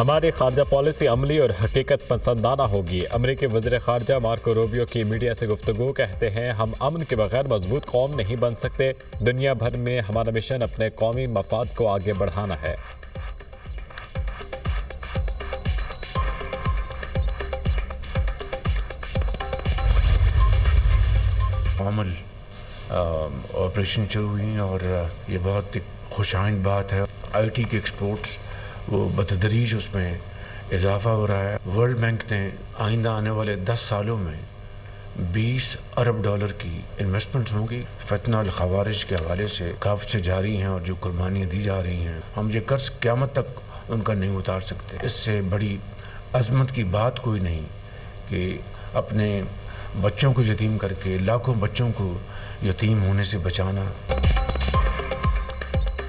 हमारी खारजा पॉलिसी अमली और हकीकत पसंदाना होगी। अमरीकी वज़ीर खारजा मार्को रूबियो की मीडिया से गुफ्तगू। कहते हैं, हम अमन के बगैर मजबूत कौम नहीं बन सकते। दुनिया भर में हमारा मिशन अपने कौमी मफाद को आगे बढ़ाना है। मुकम्मल ऑपरेशन शुरू हुई और ये बहुत खुशाइंद बात है। IT के एक्सपोर्ट्स वो बतदरीज उसमें इजाफा हो रहा है। वर्ल्ड बैंक ने आइंदा आने वाले 10 सालों में 20 अरब डॉलर की इन्वेस्टमेंट्स होंगी। फितना और खवारिज के हवाले से काफ़ी जारी हैं और जो कुर्बानियाँ दी जा रही हैं, हम ये कर्ज क़यामत तक उनका नहीं उतार सकते। इससे बड़ी अजमत की बात कोई नहीं कि अपने बच्चों को यतीम करके लाखों बच्चों को यतीम होने से बचाना।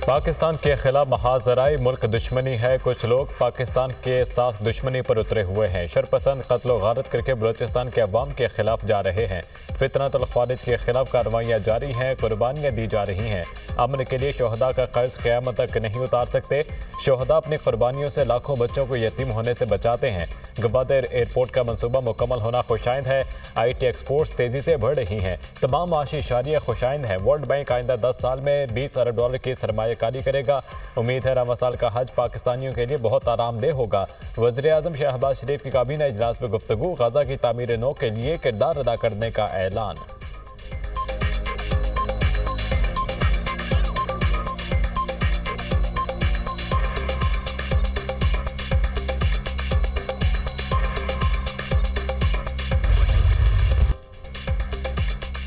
पाकिस्तान के खिलाफ महाजराई मुल्क दुश्मनी है। कुछ लोग पाकिस्तान के साथ दुश्मनी पर उतरे हुए हैं। शरपसंद कत्ल व गारत करके बलूचिस्तान के अवाम के खिलाफ जा रहे हैं। फितनतुल ख़ारिज के खिलाफ कार्रवाइयाँ जारी हैं, कुर्बानियाँ दी जा रही हैं। अमन के लिए शोहदा का कर्ज क़यामत तक नहीं उतार सकते। शोहदा अपनी कुर्बानियों से लाखों बच्चों को यतीम होने से बचाते हैं। गवादर एयरपोर्ट का मनसूबा मुकम्मल होना खुशाइंद है। IT एक्सपोर्ट्स तेज़ी से बढ़ रही हैं। तमाम माशी इशारियाँ खुशाइंद हैं। वर्ल्ड बैंक आइंदा 10 साल में 20 अरब डॉलर की सरमायाकारी करेगा। उम्मीद है रवां साल का हज पाकिस्तानियों के लिए बहुत आरामदेह होगा। वज़ीर-ए-आज़म शहबाज शरीफ की काबीना इजलास में गुफ्तगू। गजा की तामीर नौ के लिए किरदार अदा करने का ऐलान।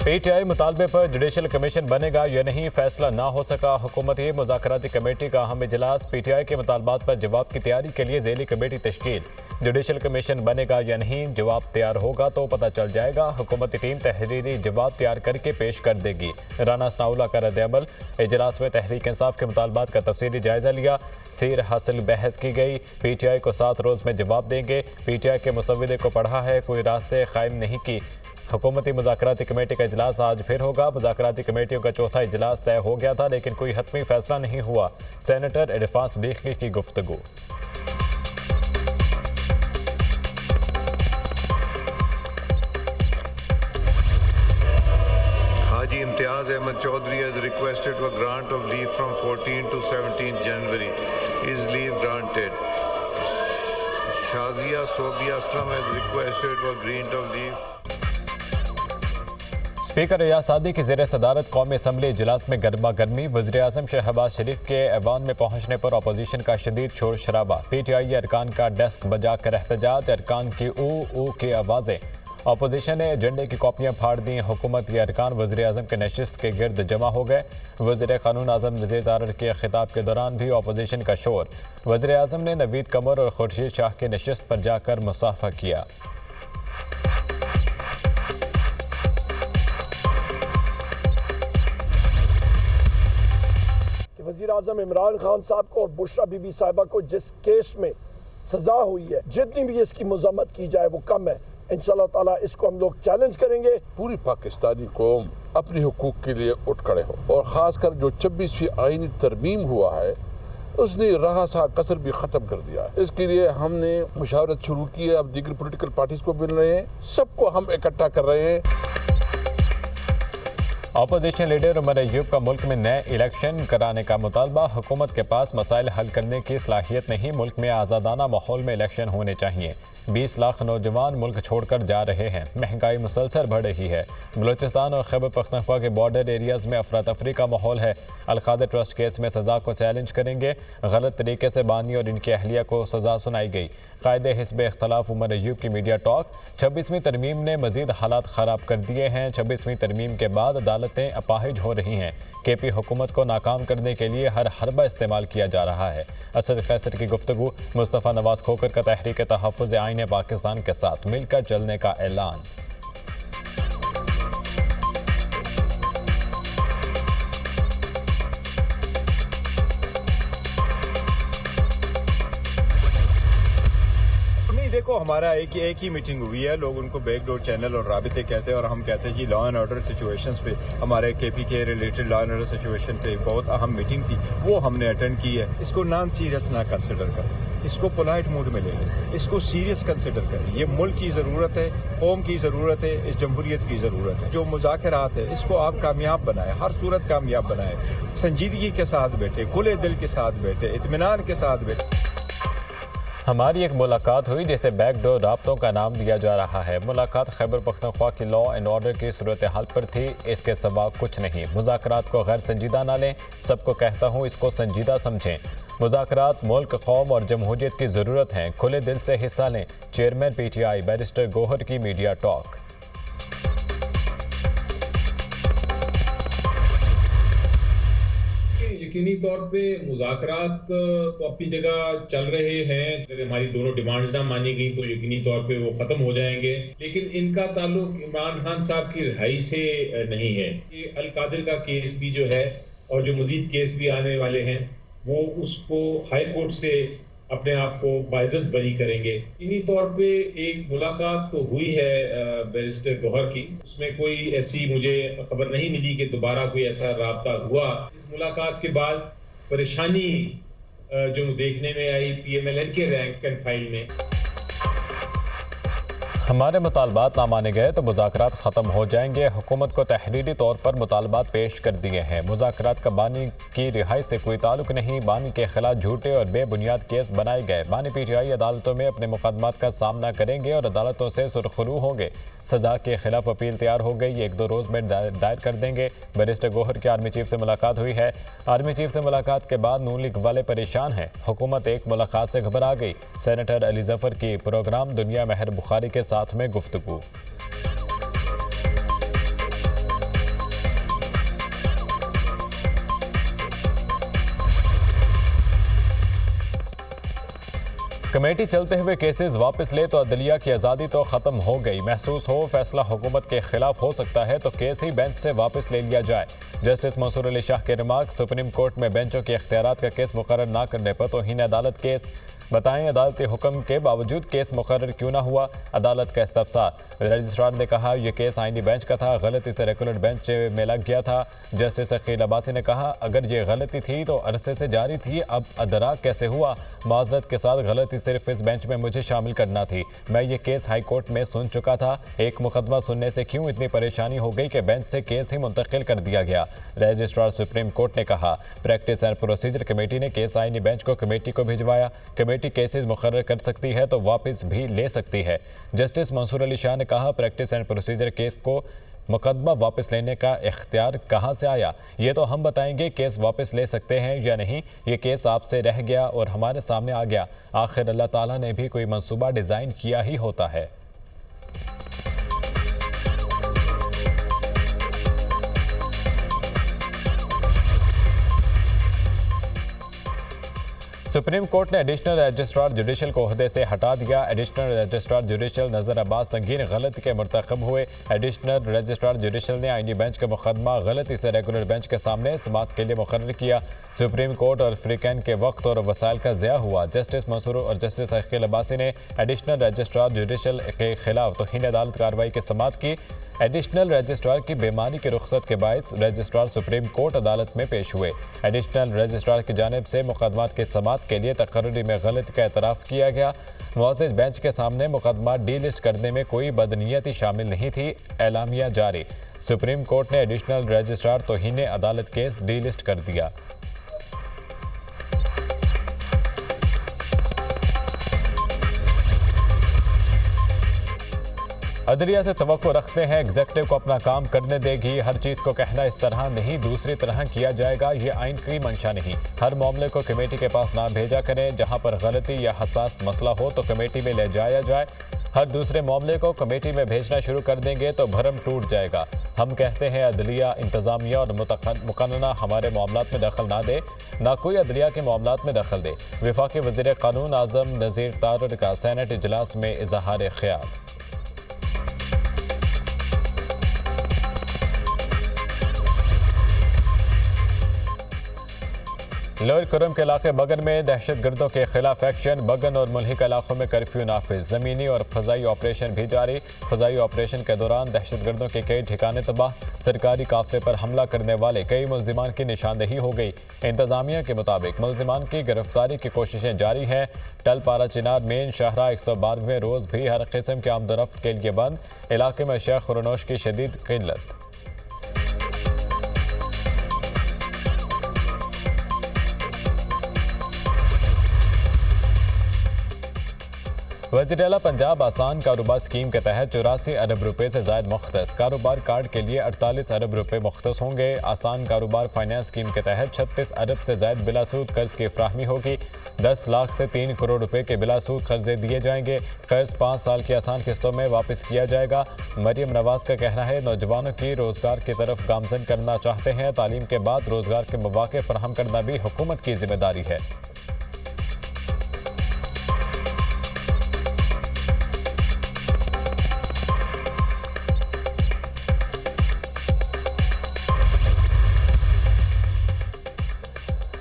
PTI मुतालबे पर जुडिशल कमीशन बनेगा या नहीं, फैसला ना हो सका। हुकूमती मुज़ाकराती कमेटी का अहम इजलास। PTI के मुतालबात पर जवाब की तैयारी के लिए ज़ेली कमेटी तश्कील। जुडिशल कमीशन बनेगा या नहीं, जवाब तैयार होगा तो पता चल जाएगा। हुकूमती टीम तहरीरी जवाब तैयार करके पेश कर देगी। राना सनाउल्लाह का रद्द-ए-अमल। इजलास में तहरीक इंसाफ के मुतालबात का तफसीली जायजा लिया। सीर हासिल बहस की गई। PTI को 7 रोज़ में जवाब देंगे। PTI के मुसव्विदे को पढ़ा है, कोई रास्ते कायम नहीं की। हुकूमती मुज़ाकराती कमेटी का इजलास आज फिर होगा। मुज़ाकराती कमेटियों का चौथा इजलास तय हो गया था, लेकिन कोई हतमी फैसला नहीं हुआ। सेनेटर इरफान सिद्दीकी की गुफ्तगू। Haji Imtiaz Ahmed Chaudhary has requested for grant of leave from 14 to 17 January. Is leave granted? Shazia Sobia Aslam has requested for grant of leave. Speaker Riyaz Sadi की ज़ेर सदारत कौमी असम्बली इजलास में गर्मा गर्मी। वज़ीर-ए-आज़म शहबाज शरीफ के ऐवान में पहुंचने पर अपोजिशन का शदीद शोर शराबा। PTI अरकान का डेस्क बजा कर एहतजाज। अरकान की ऊ की आवाज़ें। अपोजिशन ने एजेंडे की कॉपियाँ फाड़ दी। हुकूमत के अरकान वज़ीर-ए-आज़म के नशिस्त के गिर्द जमा हो गए। वज़ीर क़ानून आज़म नज़ीर तारड़ के खिताब के दौरान भी अपोजिशन का शोर। वज़ीर-ए-आज़म ने नवीद कमर और खुर्शीद शाह की नशिस्त पर जाकर मुसाफा किया। वज़ीर आज़म इमरान खान साहब को और बुशरा बीबी साहिबा को जिस केस में सजा हुई है, जितनी भी इसकी मज़म्मत की जाए वो कम है। इंशाअल्लाह ताला इसको हम लोग चैलेंज करेंगे। पूरी पाकिस्तानी कौम अपने हुकूक के लिए उठ खड़े हो और ख़ासकर जो 26वीं आईनी तरमीम हुआ है उसने रहा सा कसर भी ख़त्म कर दिया है। इसके लिए हमने मुशावरत शुरू की है। अब दीगर पोलिटिकल पार्टीज को मिल रहे हैं, सबको हम इकट्ठा कर रहे हैं। अपोजिशन लीडर उमर अयूब का मुल्क में नए इलेक्शन कराने का मुतालबा। हुकूमत के पास मसाइल हल करने की सलाहियत नहीं। मुल्क में आज़ादाना माहौल में इलेक्शन होने चाहिए। 20 लाख नौजवान मुल्क छोड़कर जा रहे हैं। महंगाई मुसलसल बढ़ रही है। बलूचिस्तान और खैबर पख्तूनख्वा के बॉर्डर एरियाज़ में अफरा तफरी का माहौल है। अल-कादर ट्रस्ट केस में सज़ा को चैलेंज करेंगे। गलत तरीके से बानी और इनकी अहलिया को सज़ा सुनाई गई। कायदे हिस्ब इख्तलाफ उमर अयूब की मीडिया टॉक। 26वीं तरमीम ने मजीद हालात ख़राब कर दिए हैं। 26वीं तरमीम के बाद अदालतें अपाहिज हो रही हैं। KP हुकूमत को नाकाम करने के लिए हर हरबा इस्तेमाल किया जा रहा है। असद कैसर की गुफ्तगू। मुस्तफ़ा नवाज खोकर का तहरीक तहफ़्फ़ुज़ आईन पाकिस्तान के साथ मिलकर चलने का ऐलान। देखो हमारा एक ही मीटिंग हुई है। लोग उनको बैकडोर चैनल और राबिते कहते हैं और हम कहते हैं जी लॉ एंड ऑर्डर सिचुएशंस पे हमारे KP के related law and order situation पे बहुत अहम मीटिंग थी, वो हमने अटेंड की है। इसको नॉन सीरियस ना कंसिडर करें। इसको पोलाइट मूड में ले लें, इसको सीरियस कंसिडर करें। ये मुल्क की ज़रूरत है, कौम की ज़रूरत है, इस जमहूरियत की ज़रूरत है। जो मुज़ाकरात है इसको आप कामयाब बनाएं, हर सूरत कामयाब बनाएं। संजीदगी के साथ बैठे, खुले दिल के साथ बैठे, इत्मीनान के साथ बैठे। हमारी एक मुलाकात हुई जिसे बैकडोर राब्तों का नाम दिया जा रहा है। मुलाकात खैबर पख्तूनख्वा की लॉ एंड ऑर्डर की सूरत हाल पर थी, इसके सिवा कुछ नहीं। मुज़ाकरात को गैर संजीदा ना लें, सबको कहता हूँ इसको संजीदा समझें। मुज़ाकरात मुल्क, कौम और जमहूरियत की ज़रूरत हैं, खुले दिल से हिस्सा लें। चेयरमैन PTI बैरिस्टर गौहर की मीडिया टॉक। यकीनी तौर पे मुज़ाकरात तो अपनी जगह चल रहे हैं। अगर हमारी दोनों डिमांड्स ना मानी गई तो यकीनी तौर पे वो ख़त्म हो जाएंगे, लेकिन इनका ताल्लुक इमरान खान साहब की रिहाई से नहीं है। ये अल कादिर का केस भी जो है और जो मज़ीद केस भी आने वाले हैं वो उसको हाई कोर्ट से अपने आप को बाइज्जत बरी करेंगे। इन्हीं तौर पे एक मुलाकात तो हुई है बैरिस्टर गौहर की, उसमें कोई ऐसी मुझे खबर नहीं मिली कि दोबारा कोई ऐसा राब्ता हुआ। इस मुलाकात के बाद परेशानी जो देखने में आई PMLN के रैंक एंड फाइल में। हमारे मुतालबात ना माने गए तो मुज़ाकरात ख़त्म हो जाएंगे। हुकूमत को तहरीरी तौर पर मुतालबात पेश कर दिए हैं। मुज़ाकरात का बानी की रिहाई से कोई ताल्लुक नहीं। बानी के खिलाफ झूठे और बेबुनियाद केस बनाए गए। बानी PTI अदालतों में अपने मुकदमात का सामना करेंगे और अदालतों से सुरखरू होंगे। सज़ा के खिलाफ अपील तैयार हो गई, 1-2 रोज़ में दायर कर देंगे। बैरिस्टर गौहर की आर्मी चीफ से मुलाकात हुई है। आर्मी चीफ से मुलाकात के बाद नून लीग वाले परेशान हैं। हुकूमत एक मुलाकात से घबरा गई। सेनेटर अली जफर की प्रोग्राम दुनिया महर बुखारी के साथ में गुफ्तगू। कमेटी चलते हुए केसेस वापस ले तो अदलिया की आज़ादी तो ख़त्म हो गई। महसूस हो फैसला हुकूमत के खिलाफ हो सकता है तो केस ही बेंच से वापस ले लिया जाए। जस्टिस मंसूर अली शाह के रिमार्क। सुप्रीम कोर्ट में बेंचों के इख्तियारात का केस मुकर्रर ना करने पर तौहीन अदालत केस। बताएं अदालती हुक्म के बावजूद केस मुकर्रर क्यों ना हुआ। अदालत का इस्तफसार। रजिस्ट्रार ने कहा यह केस आईनी बेंच का था, गलती से रेगुलर बेंच में लग गया था। जस्टिस अकील अब्बासी ने कहा अगर ये गलती थी तो अरसे से जारी थी, अब अदराक कैसे हुआ। माजरत के साथ गलती सिर्फ इस बेंच में मुझे शामिल करना थी। मैं ये केस हाई कोर्ट में सुन चुका था। एक मुकदमा सुनने से क्यों इतनी परेशानी हो गई कि बेंच से केस ही मुंतकिल कर दिया गया। रजिस्ट्रार सुप्रीम कोर्ट ने कहा। प्रैक्टिस एंड प्रोसीजर कमेटी ने केस आईनी बेंच को कमेटी को भिजवाया। कमेटी केसेस मुकर्रर कर सकती है तो वापस भी ले सकती है। जस्टिस मंसूर अली शाह ने कहा प्रैक्टिस एंड प्रोसीजर केस को मुकदमा वापस लेने का इख्तियार कहाँ से आया। ये तो हम बताएंगे केस वापस ले सकते हैं या नहीं। ये केस आपसे रह गया और हमारे सामने आ गया। आखिर अल्लाह ताला ने भी कोई मंसूबा डिज़ाइन किया ही होता है। सुप्रीम कोर्ट ने एडिशनल रजिस्ट्रार जुडिशल को ओहदे से हटा दिया। एडिशनल रजिस्ट्रार जुडिशल नज़र अब्बास संगीन गलती के मरतकब हुए। एडिशनल रजिस्ट्रार जुडिशल ने आईनी बेंच का मुकदमा गलती से रेगुलर बेंच के सामने समाअत के लिए मुकर्रर किया। सुप्रीम कोर्ट और फ्रीकैन के वक्त और वसाइल का ज़िया हुआ। जस्टिस मंसूर और जस्टिस अकील अब्बासी ने एडिशनल रजिस्ट्रार जुडिशल के खिलाफ तौहीन अदालत कार्रवाई की समाअत की। एडिशनल रजिस्ट्रार की बेमानी की रुख्सत के बायस रजिस्ट्रार सुप्रीम कोर्ट अदालत में पेश हुए। एडिशनल रजिस्ट्रार की जानिब से मुकदमात की समाअत के लिए तकर्री में गलती का एतराफ़ किया गया। मुअज़्ज़िज़ बेंच के सामने मुकदमा डी लिस्ट करने में कोई बदनीयती शामिल नहीं थी। एलामिया जारी। सुप्रीम कोर्ट ने एडिशनल रजिस्ट्रार तौहीन अदालत केस डी लिस्ट कर दिया। अदलिया से तवक्को रखते हैं एग्जेक्टिव को अपना काम करने देगी। हर चीज़ को कहना इस तरह नहीं दूसरी तरह किया जाएगा, ये आइन की मंशा नहीं। हर मामले को कमेटी के पास ना भेजा करें। जहां पर गलती या हसास मसला हो तो कमेटी में ले जाया जाए। हर दूसरे मामले को कमेटी में भेजना शुरू कर देंगे तो भरम टूट जाएगा। हम कहते हैं अदलिया, इंतज़ामिया और मुकन्ना हमारे मामलात में दखल ना दे, ना कोई अदलिया के मामलात में दखल दे। वफाकी वज़ीर क़ानून आज़म नज़ीर तारड़ का सेनेट इजलास में इज़हार ख्याल। लोअर कुरम के इलाके बगन में दहशत गर्दों के खिलाफ एक्शन। बगन और मुल्हिका इलाकों में कर्फ्यू नाफिज। ज़मीनी और फ़ज़ाई ऑपरेशन भी जारी। फ़ज़ाई ऑपरेशन के दौरान दहशत गर्दों के कई ठिकाने तबाह। सरकारी काफिले पर हमला करने वाले कई मुल्जिमान की निशानदेही हो गई। इंतजामिया के मुताबिक मुल्जिमान की गिरफ्तारी की कोशिशें जारी हैं। टलपारा चिनार मेन शाहरा 112वें रोज़ भी हर किस्म के आमदोरफ्त के लिए बंद। इलाके में शेख खुरनोश की शदीद किल्लत। वज़ीर आला पंजाब आसान कारोबार स्कीम के तहत 84 अरब रुपए से ज़ायद मुख्तस कारोबार कार्ड के लिए 48 अरब रुपए मुख्तस होंगे। आसान कारोबार फाइनेंस स्कीम के तहत 36 अरब से ज़ायद बिलासूद कर्ज की फ्राहमी होगी। 10 लाख से 3 करोड़ रुपए के बिलासूद कर्जे दिए जाएंगे। कर्ज 5 साल की आसान किस्तों में वापस किया जाएगा। मरियम नवाज का कहना है नौजवानों की रोजगार की तरफ गामजन करना चाहते हैं। तालीम के बाद रोजगार के मौके फराहम करना भी हुकूमत की जिम्मेदारी है।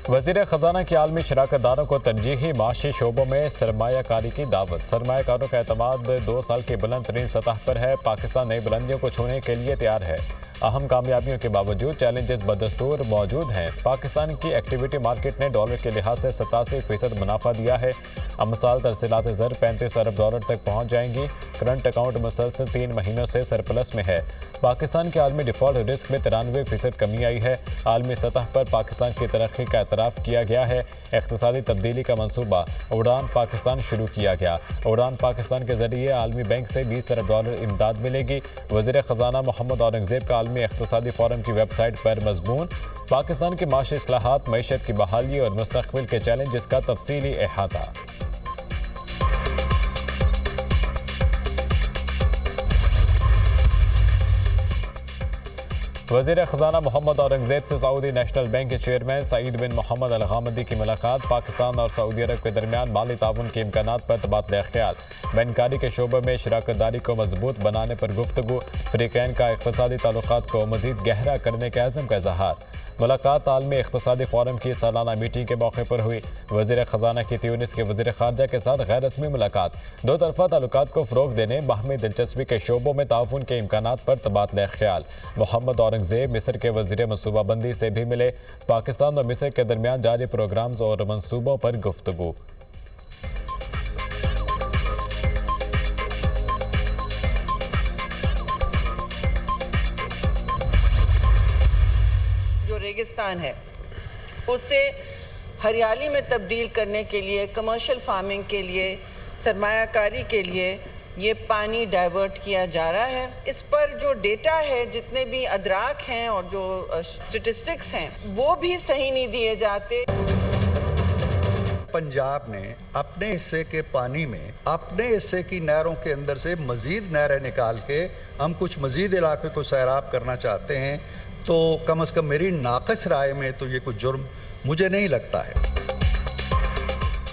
वज़ीर ख़जाना की आलमी शराकतदारों को तरजीही माशी शोबों में सरमायाकारी की दावत। सरमायाकारों का एतमाद 2 साल की बुलंद तरीन सतह पर है। पाकिस्तान नई बुलंदियों को छूने के लिए तैयार है। अहम कामयाबियों के बावजूद चैलेंजेस बदस्तूर मौजूद हैं। पाकिस्तान की एक्टिविटी मार्केट ने डॉलर के लिहाज से 87% मुनाफा दिया है। अमसाल तरसीलात ज़र 35 अरब डॉलर तक पहुँच जाएंगी। करंट अकाउंट मुसलसल 3 महीनों से सरप्लस में है। पाकिस्तान के आलमी डिफ़ॉल्ट रिस्क में 93% कमी आई है। आलमी सतह पर पाकिस्तान की तरक्की का एतराफ़ किया गया है। इक़्तिसादी तब्दीली का मनसूबा उड़ान पाकिस्तान शुरू किया गया। उड़ान पाकिस्तान के जरिए आलमी बैंक से 20 अरब डॉलर इमदाद मिलेगी। वज़ीर ख़जाना मोहम्मद औरंगज़ेब का आलमी इक़्तिसादी फोरम की वेबसाइट पर मज़मून। पाकिस्तान की माशी इस्लाहात, मईशत की बहाली और मुस्तक़बिल के चैलेंजेस का तफसीली अहाता। वज़ीर ख़जाना मोहम्मद औरंगज़ेब से सऊदी नेशनल बैंक के चेयरमैन सईद बिन मोहम्मद अल गामदी की मुलाकात। पाकिस्तान और सऊदी अरब के दरमियान माली ताउन के इम्कानात पर तबादला ख्याल। बैंकारी के शोबे में शराकतदारी को मजबूत बनाने पर गुफ्तगू। फ़रीक़ैन का इक़्तिसादी ताल्लुक़ात को मज़ीद गहरा करने के अज़्म का इज़हार। मुलाकात आलमी इक़्तिसादी फोरम की सालाना मीटिंग के मौके पर हुई। वज़ीर ख़जाना की ट्यूनिस के वज़ीर ख़ारजा के साथ गैर रस्मी मुलाकात। 2 तरफ़ा ताल्लुकात को फ़रोग़ देने, बाहमी दिलचस्पी के शोबों में ताउन के इम्कानात पर तबादला ख्याल। मोहम्मद औरंगज़ेब मिस्र के वज़ीर मनसूबाबंदी से भी मिले। पाकिस्तान और मिस्र के दरमियान जारी प्रोग्राम्स और मनसूबों पर गुफ्तगू। रेगिस्तान है उसे हरियाली में तब्दील करने के लिए, कमर्शियल फार्मिंग के लिए, सरमायाकारी के लिए ये पानी डाइवर्ट किया जा रहा है। इस पर जो डेटा है, जितने भी अदराक हैं और जो स्टेटिस्टिक्स हैं, वो भी सही नहीं दिए जाते। पंजाब ने अपने हिस्से के पानी में अपने हिस्से की नहरों के अंदर से मज़ीद नहरें निकाल के हम कुछ मज़ीद इलाके को सैराब करना चाहते हैं, तो कम से कम मेरी नाक़िस राय में तो ये कुछ जुर्म मुझे नहीं लगता है।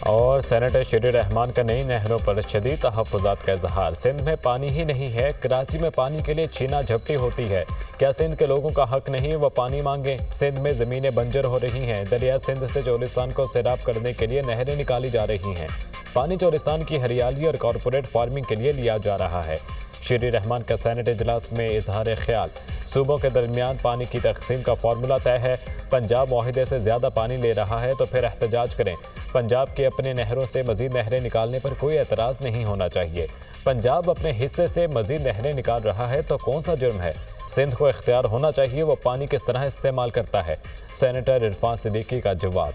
और सेनेटर शरीर रहमान का नई नहरों पर शदीद तहफ़्फ़ुज़ात का इज़हार। सिंध में पानी ही नहीं है, कराची में पानी के लिए छीना झपटी होती है। क्या सिंध के लोगों का हक नहीं वो पानी मांगे? सिंध में ज़मीनें बंजर हो रही हैं। दरिया सिंध से चोलिस्तान को सैराब करने के लिए नहरें निकाली जा रही हैं। पानी चोलिस्तान की हरियाली और कॉरपोरेट फार्मिंग के लिए लिया जा रहा है। शरीर रहमान का सेनेट इजलास में इजहार ख्याल। सूबों के दरमियान पानी की तकसीम का फार्मूला तय है। पंजाब मुआहिदे से ज़्यादा पानी ले रहा है तो फिर एहतजाज करें। पंजाब के अपने नहरों से मज़ीद नहरें निकालने पर कोई एतराज़ नहीं होना चाहिए। पंजाब अपने हिस्से से मज़ीद नहरें निकाल रहा है तो कौन सा जुर्म है? सिंध को इख्तियार होना चाहिए वो पानी किस तरह इस्तेमाल करता है। सेनेटर इरफान सिद्दीकी का जवाब।